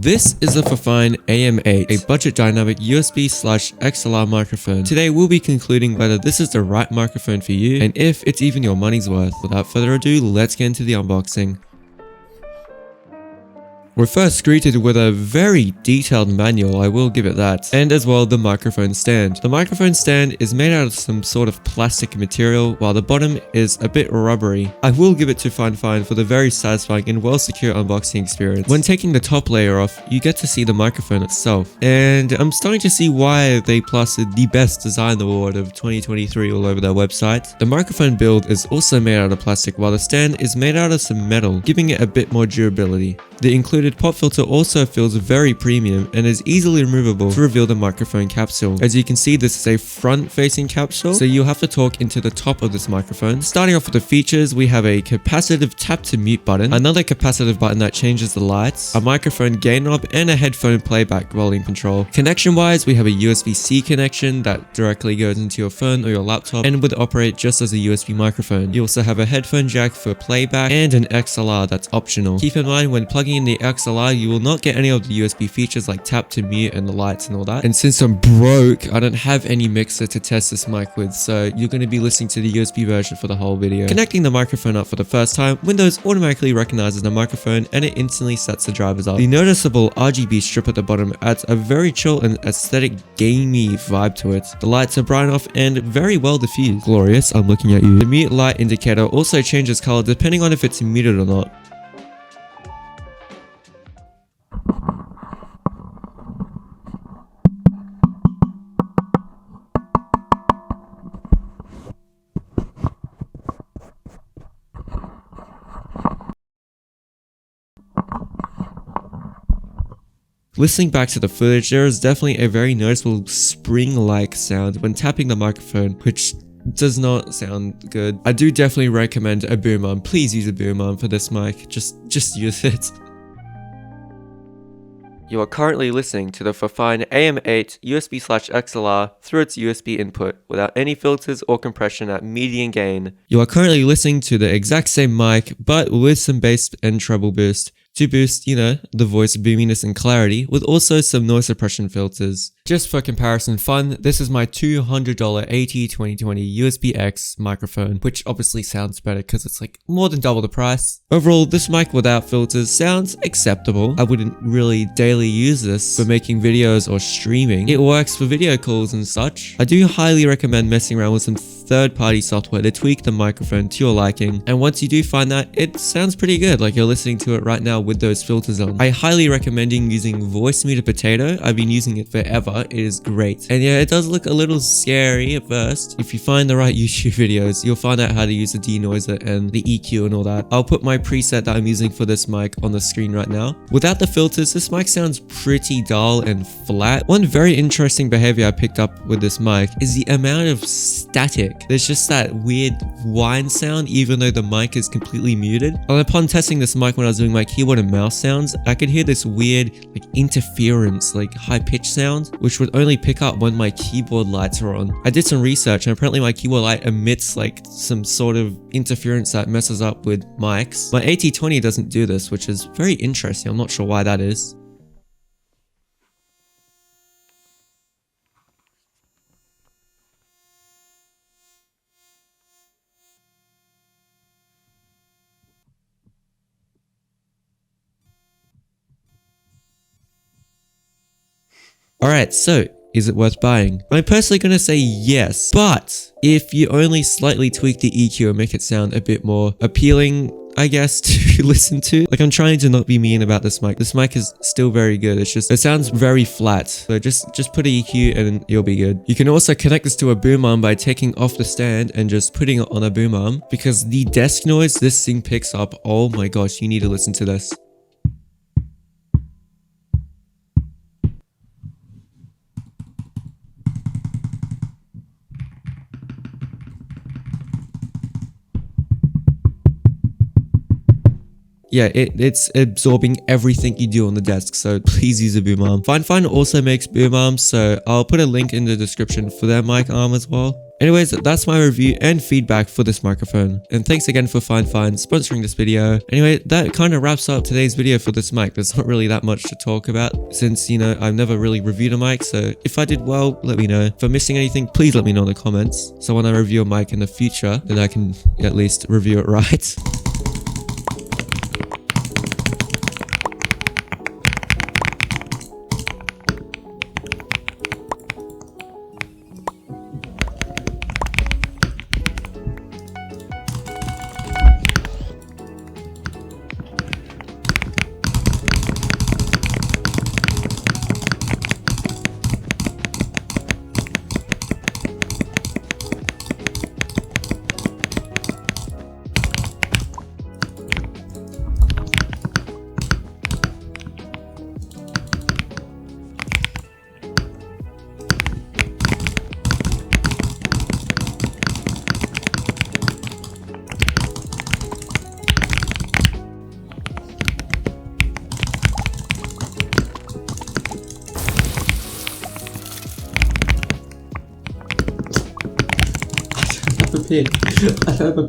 This is a FIFINE AM8, a budget dynamic USB/XLR microphone. Today we'll be concluding whether this is the right microphone for you and if it's even your money's worth. Without further ado, let's get into the unboxing. We're first greeted with a very detailed manual, I will give it that, and as well the microphone stand. The microphone stand is made out of some sort of plastic material, while the bottom is a bit rubbery. I will give it to FIFINE for the very satisfying and well secure unboxing experience. When taking the top layer off, you get to see the microphone itself, and I'm starting to see why they plastered the best design award of 2023 all over their website. The microphone build is also made out of plastic, while the stand is made out of some metal, giving it a bit more durability. The included pop filter also feels very premium and is easily removable to reveal the microphone capsule. As you can see, this is a front-facing capsule, so you'll have to talk into the top of this microphone. Starting off with the features, we have a capacitive tap to mute button, another capacitive button that changes the lights, a microphone gain knob, and a headphone playback volume control. Connection-wise, we have a USB-C connection that directly goes into your phone or your laptop and would operate just as a USB microphone. You also have a headphone jack for playback and an XLR that's optional. Keep in mind, when plugging in the XLR, you will not get any of the USB features like tap to mute and the lights and all that. And since I'm broke, I don't have any mixer to test this mic with, so you're going to be listening to the USB version for the whole video. Connecting the microphone up for the first time, Windows automatically recognizes the microphone and it instantly sets the drivers up. The noticeable RGB strip at the bottom adds a very chill and aesthetic gamey vibe to it. The lights are bright enough and very well diffused. Glorious, I'm looking at you. The mute light indicator also changes color depending on if it's muted or not. Listening back to the footage, there is definitely a very noticeable spring-like sound when tapping the microphone, which does not sound good. I do definitely recommend a boom arm. Please use a boom arm for this mic. Just use it. You are currently listening to the FIFINE AM8 USB/XLR through its USB input without any filters or compression at median gain. You are currently listening to the exact same mic but with some bass and treble boost to boost, the voice boominess and clarity, with also some noise suppression filters. Just for comparison fun, this is my $200 AT2020 USB-X microphone, which obviously sounds better because it's like more than double the price. Overall, this mic without filters sounds acceptable. I wouldn't really daily use this for making videos or streaming. It works for video calls and such. I do highly recommend messing around with some third-party software to tweak the microphone to your liking, and once you do find that, it sounds pretty good, like you're listening to it right now with those filters on. I highly recommend using Voice Meter Potato. I've been using it forever. It is great. And yeah, it does look a little scary at first. If you find the right YouTube videos, you'll find out how to use the denoiser and the EQ and all that. I'll put my preset that I'm using for this mic on the screen right now. Without the filters, this mic sounds pretty dull and flat. One very interesting behavior I picked up with this mic is the amount of static. There's just that weird whine sound even though the mic is completely muted. And upon testing this mic when I was doing my keyboard and mouse sounds, I could hear this weird interference, high-pitched sound, which would only pick up when my keyboard lights are on. I did some research and apparently my keyboard light emits some sort of interference that messes up with mics. My AT20 doesn't do this, which is very interesting. I'm not sure why that is. Alright, so is it worth buying? I'm personally going to say yes, but if you only slightly tweak the EQ and make it sound a bit more appealing, I guess, to listen to. I'm trying to not be mean about this mic. This mic is still very good. It's just, it sounds very flat. So just put an EQ and you'll be good. You can also connect this to a boom arm by taking off the stand and just putting it on a boom arm, because the desk noise this thing picks up, oh my gosh, you need to listen to this. Yeah, it's absorbing everything you do on the desk, so please use a boom arm. FIFINE also makes boom arms, so I'll put a link in the description for their mic arm as well. Anyways, that's my review and feedback for this microphone. And thanks again for FIFINE sponsoring this video. Anyway, that kind of wraps up today's video for this mic. There's not really that much to talk about since, you know, I've never really reviewed a mic. So if I did well, let me know. If I'm missing anything, please let me know in the comments. So when I review a mic in the future, then I can at least review it right. Prepared. I have a